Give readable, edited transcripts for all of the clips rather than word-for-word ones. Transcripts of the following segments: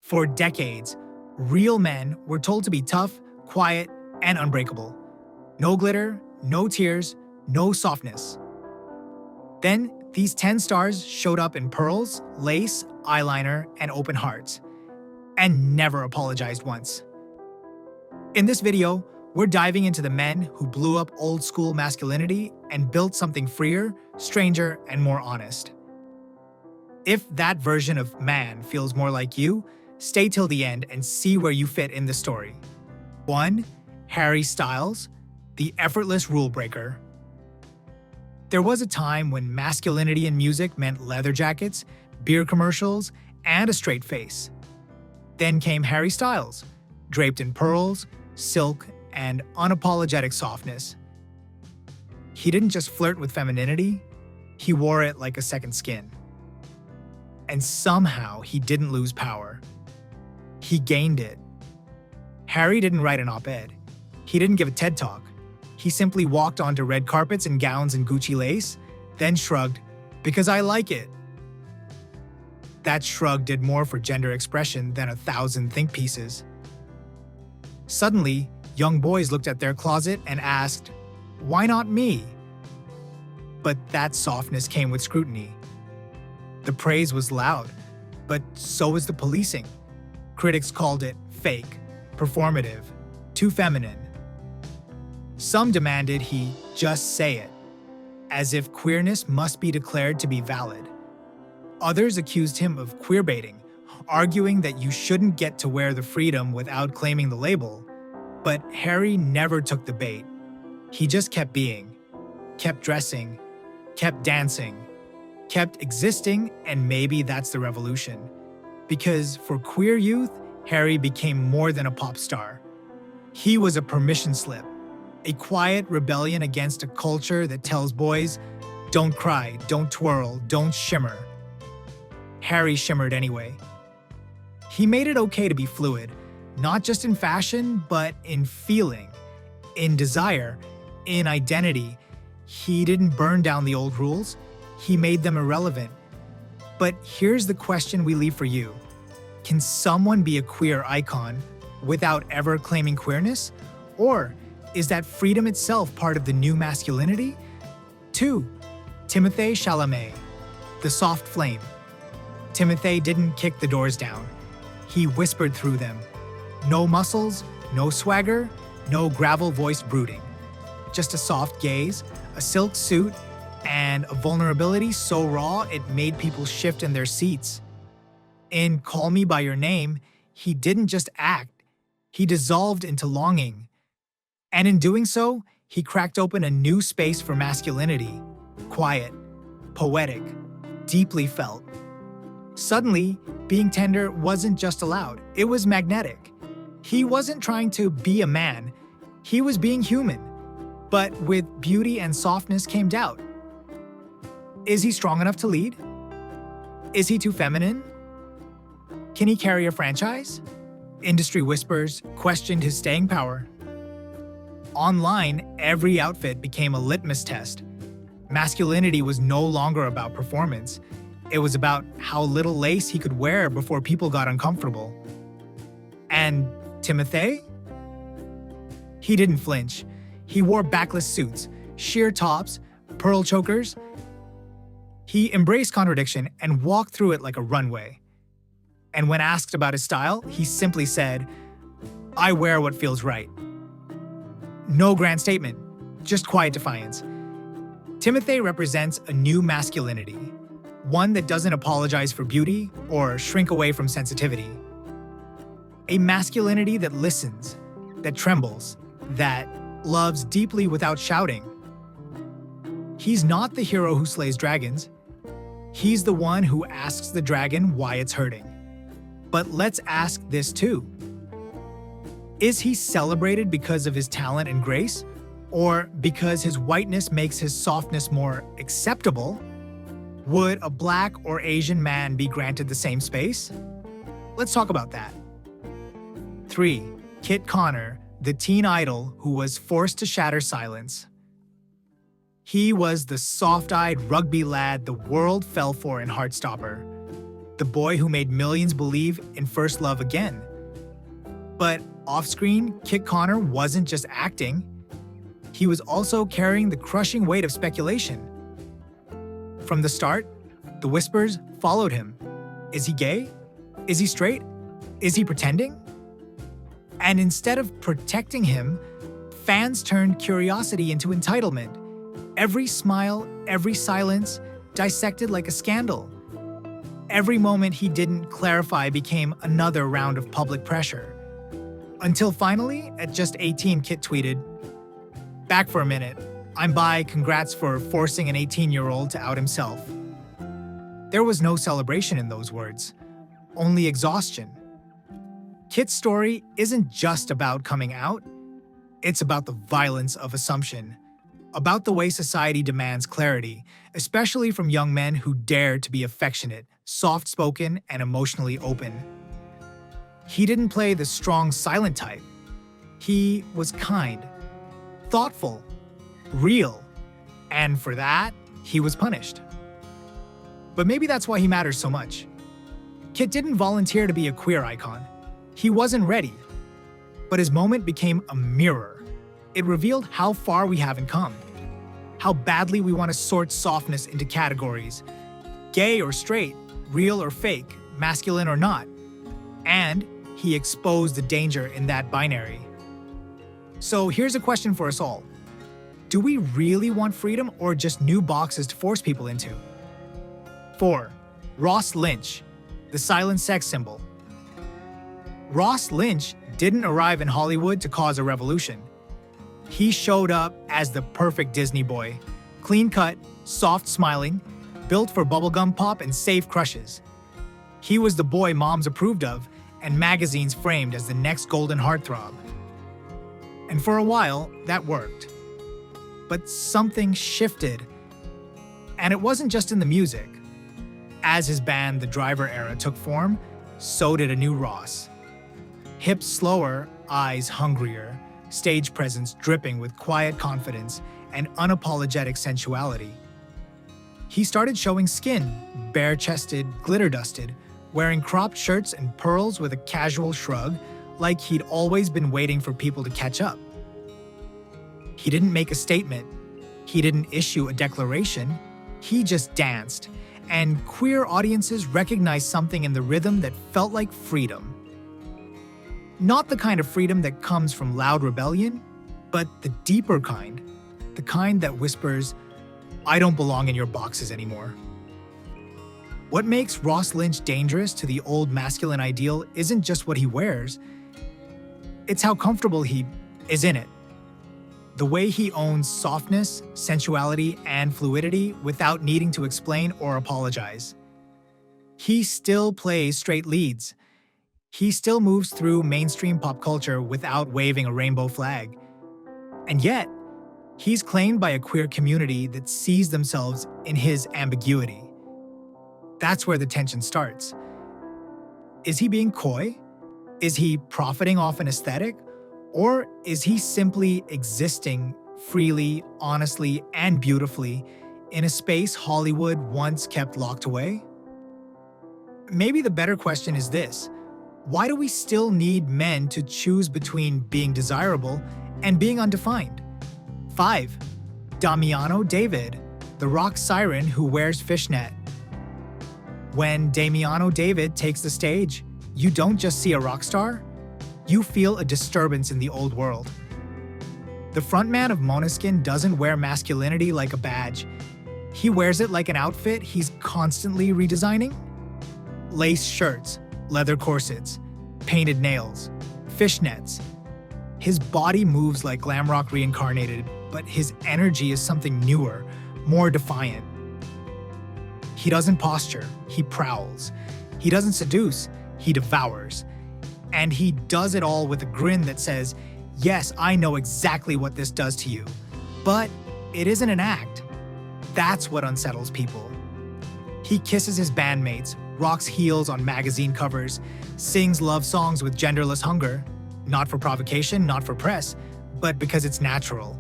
For decades, real men were told to be tough, quiet, and unbreakable. No glitter, no tears, no softness. Then, these 10 stars showed up in pearls, lace, eyeliner, and open hearts, and never apologized once. In this video, we're diving into the men who blew up old-school masculinity and built something freer, stranger, and more honest. If that version of man feels more like you, stay till the end and see where you fit in the story. 1. Harry Styles, the effortless rule breaker. There was a time when masculinity in music meant leather jackets, beer commercials, and a straight face. Then came Harry Styles, draped in pearls, silk, and unapologetic softness. He didn't just flirt with femininity, he wore it like a second skin. And somehow he didn't lose power. He gained it. Harry didn't write an op-ed. He didn't give a TED Talk. He simply walked onto red carpets in gowns and Gucci lace, then shrugged, "Because I like it." That shrug did more for gender expression than 1,000 think pieces. Suddenly, young boys looked at their closet and asked, "Why not me?" But that softness came with scrutiny. The praise was loud, but so was the policing. Critics called it fake, performative, too feminine. Some demanded he just say it, as if queerness must be declared to be valid. Others accused him of queerbaiting, arguing that you shouldn't get to wear the freedom without claiming the label. But Harry never took the bait. He just kept being, kept dressing, kept dancing, kept existing, and maybe that's the revolution. Because for queer youth, Harry became more than a pop star. He was a permission slip, a quiet rebellion against a culture that tells boys, don't cry, don't twirl, don't shimmer. Harry shimmered anyway. He made it okay to be fluid, not just in fashion, but in feeling, in desire, in identity. He didn't burn down the old rules, he made them irrelevant. But here's the question we leave for you. Can someone be a queer icon without ever claiming queerness? Or is that freedom itself part of the new masculinity? 2. Timothée Chalamet, the soft flame. Timothée didn't kick the doors down. He whispered through them. No muscles, no swagger, no gravel-voiced brooding. Just a soft gaze, a silk suit, and a vulnerability so raw it made people shift in their seats. In Call Me By Your Name, he didn't just act, he dissolved into longing. And in doing so, he cracked open a new space for masculinity. Quiet, poetic, deeply felt. Suddenly, being tender wasn't just allowed, it was magnetic. He wasn't trying to be a man, he was being human. But with beauty and softness came doubt. Is he strong enough to lead? Is he too feminine? Can he carry a franchise? Industry whispers questioned his staying power. Online, every outfit became a litmus test. Masculinity was no longer about performance. It was about how little lace he could wear before people got uncomfortable. And Timothée? He didn't flinch. He wore backless suits, sheer tops, pearl chokers. He embraced contradiction and walked through it like a runway. And when asked about his style, he simply said, "I wear what feels right." No grand statement, just quiet defiance. Timothée represents a new masculinity, one that doesn't apologize for beauty or shrink away from sensitivity. A masculinity that listens, that trembles, that loves deeply without shouting. He's not the hero who slays dragons. He's the one who asks the dragon why it's hurting. But let's ask this too. Is he celebrated because of his talent and grace? Or because his whiteness makes his softness more acceptable? Would a Black or Asian man be granted the same space? Let's talk about that. 3. Kit Connor, the teen idol who was forced to shatter silence. He was the soft-eyed rugby lad the world fell for in Heartstopper. the boy who made millions believe in first love again. But off-screen, Kit Connor wasn't just acting. He was also carrying the crushing weight of speculation. From the start, the whispers followed him. Is he gay? Is he straight? Is he pretending? And instead of protecting him, fans turned curiosity into entitlement. Every smile, every silence, dissected like a scandal. Every moment he didn't clarify became another round of public pressure. Until finally, at just 18, Kit tweeted, "Back for a minute. I'm bi, congrats for forcing an 18-year-old to out himself." There was no celebration in those words, only exhaustion. Kit's story isn't just about coming out, it's about the violence of assumption, about the way society demands clarity, especially from young men who dare to be affectionate, soft-spoken, and emotionally open. He didn't play the strong, silent type. He was kind, thoughtful, real, and for that, he was punished. But maybe that's why he matters so much. Kit didn't volunteer to be a queer icon. He wasn't ready. But his moment became a mirror. It revealed how far we haven't come, how badly we want to sort softness into categories, gay or straight, real or fake, masculine or not. And he exposed the danger in that binary. So here's a question for us all. Do we really want freedom or just new boxes to force people into? 4. Ross Lynch, the silent sex symbol. Ross Lynch didn't arrive in Hollywood to cause a revolution. He showed up as the perfect Disney boy, clean-cut, soft-smiling, built for bubblegum pop and safe crushes. He was the boy moms approved of and magazines framed as the next golden heartthrob. And for a while, that worked. But something shifted. And it wasn't just in the music. As his band, The Driver Era, took form, so did a new Ross. Hips slower, eyes hungrier, stage presence dripping with quiet confidence and unapologetic sensuality. He started showing skin, bare-chested, glitter-dusted, wearing cropped shirts and pearls with a casual shrug, like he'd always been waiting for people to catch up. He didn't make a statement. He didn't issue a declaration. He just danced, and queer audiences recognized something in the rhythm that felt like freedom. Not the kind of freedom that comes from loud rebellion, but the deeper kind, the kind that whispers, "I don't belong in your boxes anymore." What makes Ross Lynch dangerous to the old masculine ideal isn't just what he wears, it's how comfortable he is in it. The way he owns softness, sensuality, and fluidity without needing to explain or apologize. He still plays straight leads. He still moves through mainstream pop culture without waving a rainbow flag. And yet, he's claimed by a queer community that sees themselves in his ambiguity. That's where the tension starts. Is he being coy? Is he profiting off an aesthetic? Or is he simply existing freely, honestly, and beautifully in a space Hollywood once kept locked away? Maybe the better question is this: why do we still need men to choose between being desirable and being undefined? 5. Damiano David, the rock siren who wears fishnet. When Damiano David takes the stage, you don't just see a rock star, you feel a disturbance in the old world. The frontman of Måneskin doesn't wear masculinity like a badge. He wears it like an outfit he's constantly redesigning. Lace shirts, leather corsets, painted nails, fishnets. His body moves like glam rock reincarnated, but his energy is something newer, more defiant. He doesn't posture, he prowls. He doesn't seduce, he devours. And he does it all with a grin that says, "Yes, I know exactly what this does to you." But it isn't an act. That's what unsettles people. He kisses his bandmates, rocks heels on magazine covers, sings love songs with genderless hunger, not for provocation, not for press, but because it's natural.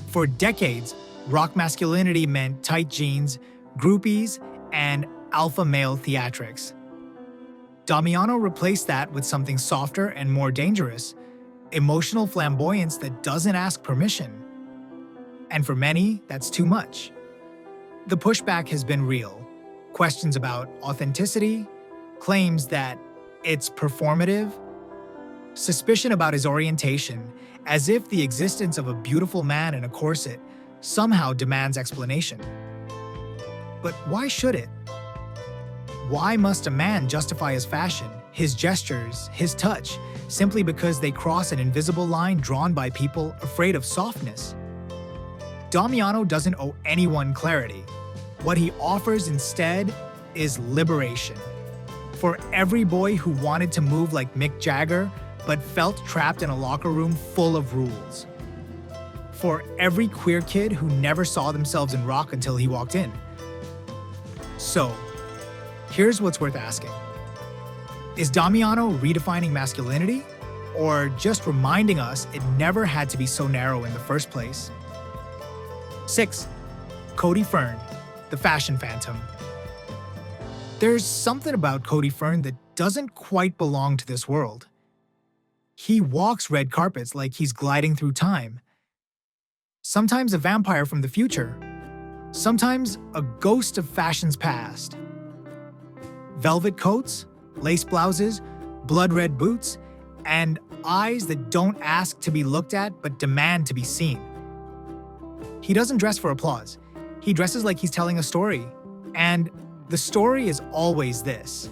For decades, rock masculinity meant tight jeans, groupies, and alpha male theatrics. Damiano replaced that with something softer and more dangerous, emotional flamboyance that doesn't ask permission. And for many, that's too much. The pushback has been real. Questions about authenticity, claims that it's performative, suspicion about his orientation, as if the existence of a beautiful man in a corset somehow demands explanation. But why should it? Why must a man justify his fashion, his gestures, his touch, simply because they cross an invisible line drawn by people afraid of softness? Damiano doesn't owe anyone clarity. What he offers instead is liberation. For every boy who wanted to move like Mick Jagger but felt trapped in a locker room full of rules. For every queer kid who never saw themselves in rock until he walked in. So, here's what's worth asking. Is Damiano redefining masculinity, or just reminding us it never had to be so narrow in the first place? 6. Cody Fern, the fashion phantom. There's something about Cody Fern that doesn't quite belong to this world. He walks red carpets like he's gliding through time. Sometimes a vampire from the future. Sometimes a ghost of fashion's past. Velvet coats, lace blouses, blood-red boots, and eyes that don't ask to be looked at but demand to be seen. He doesn't dress for applause. He dresses like he's telling a story. And the story is always this: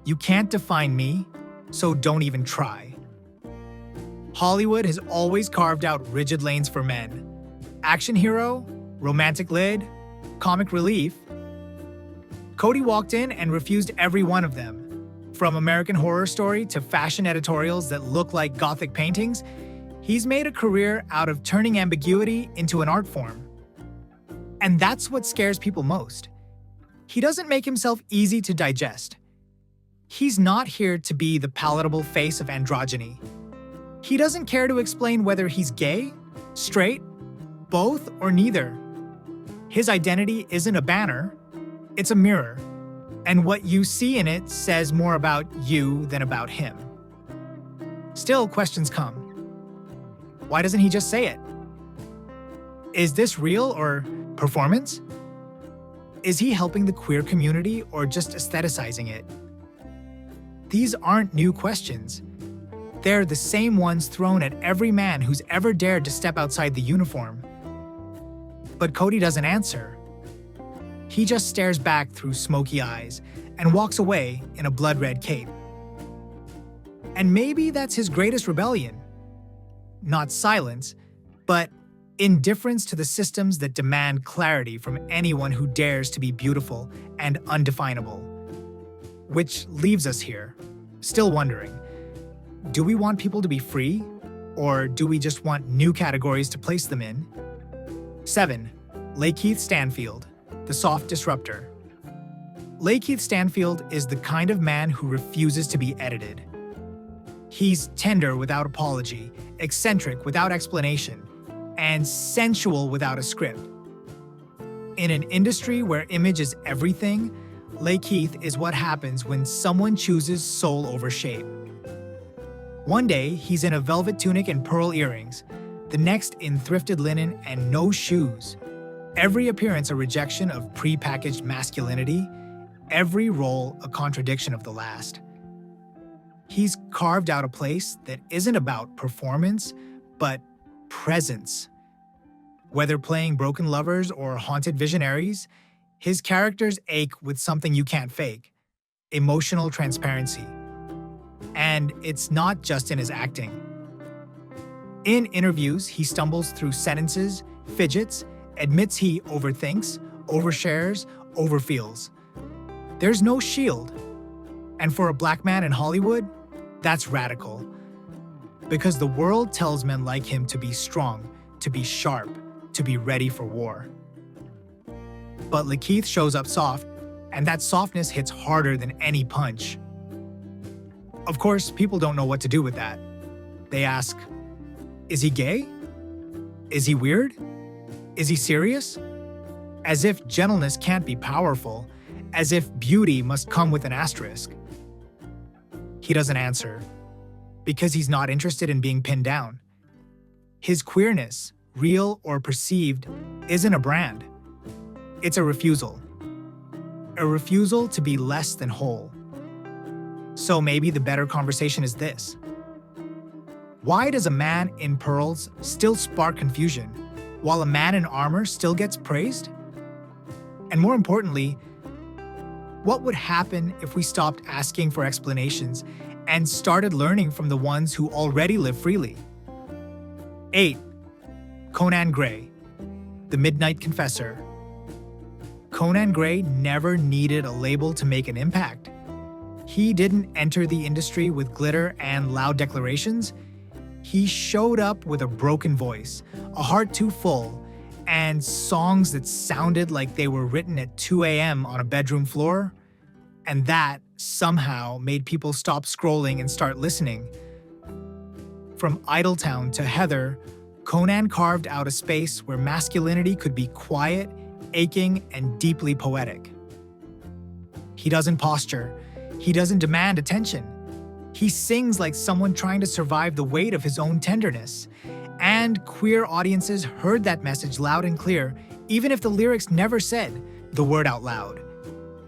you can't define me, so don't even try. Hollywood has always carved out rigid lanes for men. Action hero, romantic lead, comic relief. Cody walked in and refused every one of them. From American Horror Story to fashion editorials that look like Gothic paintings, he's made a career out of turning ambiguity into an art form. And that's what scares people most. He doesn't make himself easy to digest. He's not here to be the palatable face of androgyny. He doesn't care to explain whether he's gay, straight, both, or neither. His identity isn't a banner, it's a mirror. And what you see in it says more about you than about him. Still, questions come. Why doesn't he just say it? Is this real or performance? Is he helping the queer community or just aestheticizing it? These aren't new questions. They're the same ones thrown at every man who's ever dared to step outside the uniform. But Cody doesn't answer. He just stares back through smoky eyes and walks away in a blood-red cape. And maybe that's his greatest rebellion. Not silence, but indifference to the systems that demand clarity from anyone who dares to be beautiful and undefinable. Which leaves us here, still wondering, do we want people to be free, or do we just want new categories to place them in? 7. Lakeith Stanfield, the soft disruptor. Lakeith Stanfield is the kind of man who refuses to be edited. He's tender without apology, eccentric without explanation, and sensual without a script. In an industry where image is everything, Lakeith is what happens when someone chooses soul over shape. One day, he's in a velvet tunic and pearl earrings, the next in thrifted linen and no shoes. Every appearance a rejection of pre-packaged masculinity, every role a contradiction of the last. He's carved out a place that isn't about performance, but presence. Whether playing broken lovers or haunted visionaries, his characters ache with something you can't fake: emotional transparency. And it's not just in his acting. In interviews, he stumbles through sentences, fidgets, admits he overthinks, overshares, overfeels. There's no shield. And for a black man in Hollywood, that's radical. Because the world tells men like him to be strong, to be sharp, to be ready for war. But Lakeith shows up soft, and that softness hits harder than any punch. Of course, people don't know what to do with that. They ask, is he gay? Is he weird? Is he serious? As if gentleness can't be powerful, as if beauty must come with an asterisk. He doesn't answer, because he's not interested in being pinned down. His queerness, real or perceived, isn't a brand. It's a refusal. A refusal to be less than whole. So maybe the better conversation is this. Why does a man in pearls still spark confusion, while a man in armor still gets praised? And more importantly, what would happen if we stopped asking for explanations and started learning from the ones who already live freely? 8. Conan Gray, the Midnight Confessor. Conan Gray never needed a label to make an impact. He didn't enter the industry with glitter and loud declarations. He showed up with a broken voice, a heart too full, and songs that sounded like they were written at 2 a.m. on a bedroom floor. And that somehow made people stop scrolling and start listening. From Idletown to Heather, Conan carved out a space where masculinity could be quiet, aching, and deeply poetic. He doesn't posture. He doesn't demand attention. He sings like someone trying to survive the weight of his own tenderness. And queer audiences heard that message loud and clear, even if the lyrics never said the word out loud.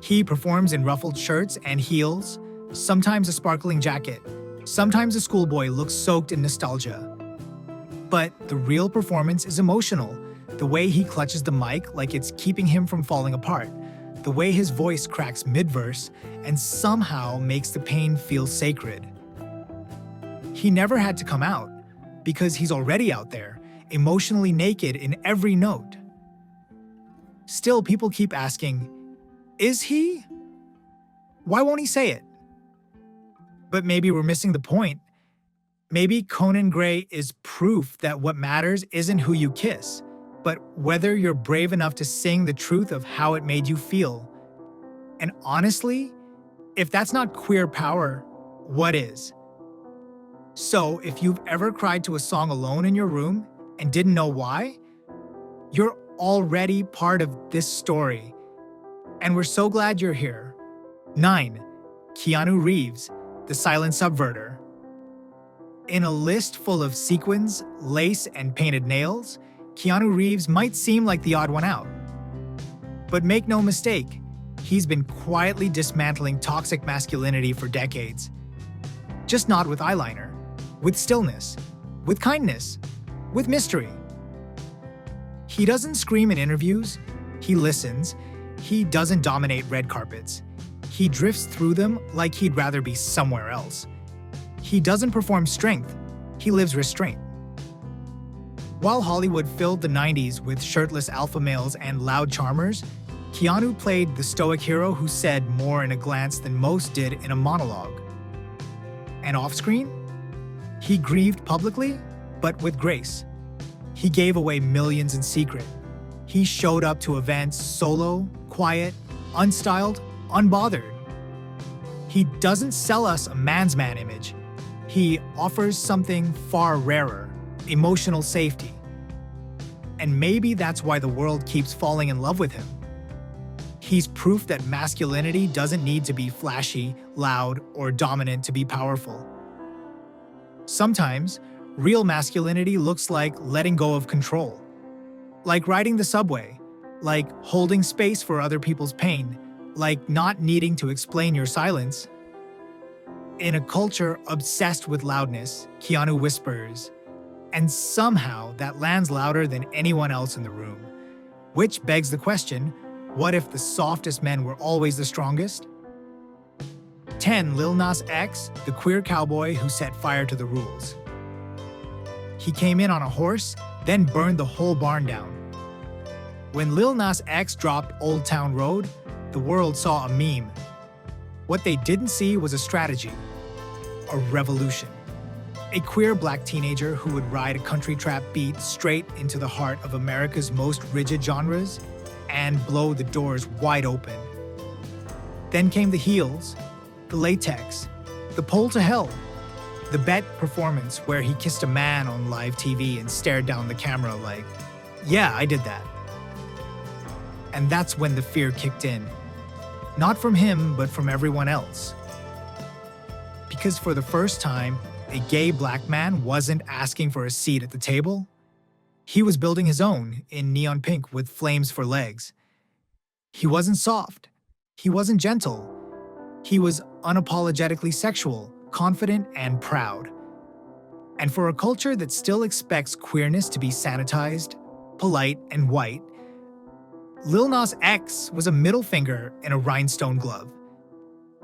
He performs in ruffled shirts and heels, sometimes a sparkling jacket, sometimes a schoolboy looks soaked in nostalgia. But the real performance is emotional, the way he clutches the mic like it's keeping him from falling apart, the way his voice cracks mid-verse and somehow makes the pain feel sacred. He never had to come out, because he's already out there, emotionally naked in every note. Still, people keep asking, is he? Why won't he say it? But maybe we're missing the point. Maybe Conan Gray is proof that what matters isn't who you kiss, but whether you're brave enough to sing the truth of how it made you feel. And honestly, if that's not queer power, what is? So if you've ever cried to a song alone in your room and didn't know why, you're already part of this story. And we're so glad you're here. 9. Keanu Reeves, the silent subverter. In a list full of sequins, lace, and painted nails, Keanu Reeves might seem like the odd one out. But make no mistake, he's been quietly dismantling toxic masculinity for decades. Just not with eyeliner, with stillness, with kindness, with mystery. He doesn't scream in interviews, he listens. He doesn't dominate red carpets. He drifts through them like he'd rather be somewhere else. He doesn't perform strength, he lives restraint. While Hollywood filled the 90s with shirtless alpha males and loud charmers, Keanu played the stoic hero who said more in a glance than most did in a monologue. And off-screen, he grieved publicly, but with grace. He gave away millions in secret. He showed up to events solo, quiet, unstyled, unbothered. He doesn't sell us a man's man image. He offers something far rarer, emotional safety. And maybe that's why the world keeps falling in love with him. He's proof that masculinity doesn't need to be flashy, loud, or dominant to be powerful. Sometimes, real masculinity looks like letting go of control. Like riding the subway, like holding space for other people's pain, like not needing to explain your silence. In a culture obsessed with loudness, Keanu whispers, and somehow that lands louder than anyone else in the room. Which begs the question, what if the softest men were always the strongest? 10. Lil Nas X, the queer cowboy who set fire to the rules. He came in on a horse, then burned the whole barn down. When Lil Nas X dropped Old Town Road, the world saw a meme. What they didn't see was a strategy, a revolution. A queer black teenager who would ride a country trap beat straight into the heart of America's most rigid genres and blow the doors wide open. Then came the heels, the latex, the pole to hell, the Bet performance where he kissed a man on live TV and stared down the camera like, yeah, I did that. And that's when the fear kicked in. Not from him, but from everyone else. Because for the first time, a gay black man wasn't asking for a seat at the table. He was building his own in neon pink with flames for legs. He wasn't soft. He wasn't gentle. He was unapologetically sexual, confident, and proud. And for a culture that still expects queerness to be sanitized, polite, and white, Lil Nas X was a middle finger in a rhinestone glove.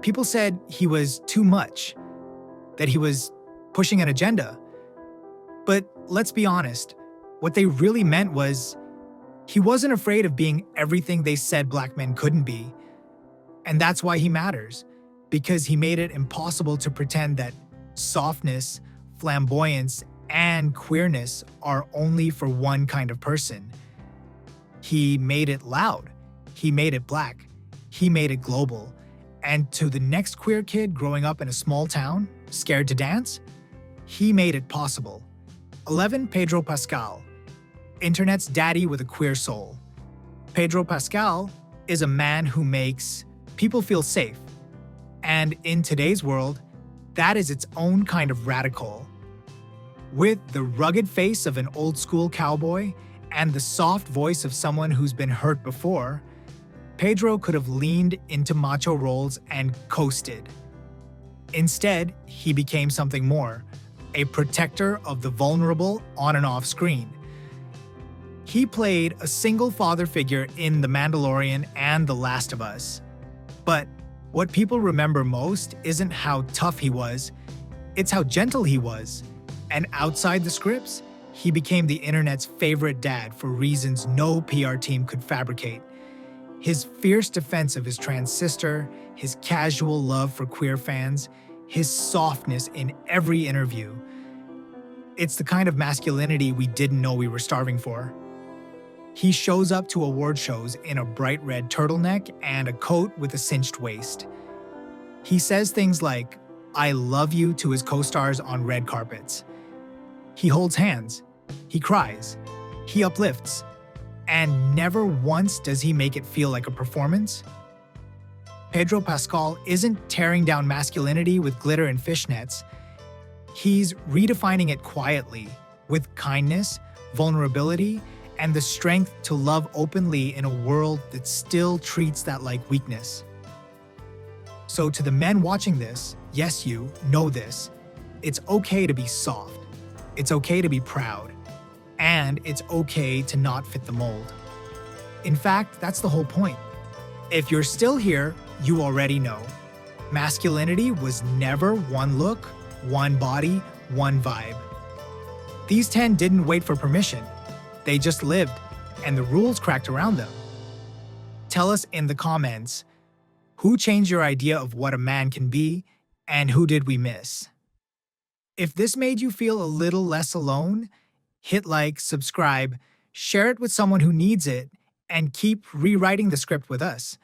People said he was too much, that he was pushing an agenda. But let's be honest, what they really meant was he wasn't afraid of being everything they said black men couldn't be. And that's why he matters, because he made it impossible to pretend that softness, flamboyance, and queerness are only for one kind of person. He made it loud. He made it black. He made it global. And to the next queer kid growing up in a small town, scared to dance, he made it possible. 11. Pedro Pascal, internet's daddy with a queer soul. Pedro Pascal is a man who makes people feel safe. And in today's world, that is its own kind of radical. With the rugged face of an old-school cowboy and the soft voice of someone who's been hurt before, Pedro could have leaned into macho roles and coasted. Instead, he became something more, a protector of the vulnerable on and off screen. He played a single father figure in The Mandalorian and The Last of Us. But what people remember most isn't how tough he was, it's how gentle he was. And outside the scripts, he became the internet's favorite dad for reasons no PR team could fabricate. His fierce defense of his trans sister, his casual love for queer fans, his softness in every interview. It's the kind of masculinity we didn't know we were starving for. He shows up to award shows in a bright red turtleneck and a coat with a cinched waist. He says things like, "I love you" to his co-stars on red carpets. He holds hands, he cries, he uplifts, and never once does he make it feel like a performance. Pedro Pascal isn't tearing down masculinity with glitter and fishnets. He's redefining it quietly, with kindness, vulnerability, and the strength to love openly in a world that still treats that like weakness. So to the men watching this, yes, you know this. It's okay to be soft. It's okay to be proud. And it's okay to not fit the mold. In fact, that's the whole point. If you're still here, you already know. Masculinity was never one look, one body, one vibe. These 10 didn't wait for permission. They just lived, and the rules cracked around them. Tell us in the comments, who changed your idea of what a man can be, and who did we miss? If this made you feel a little less alone, hit like, subscribe, share it with someone who needs it, and keep rewriting the script with us.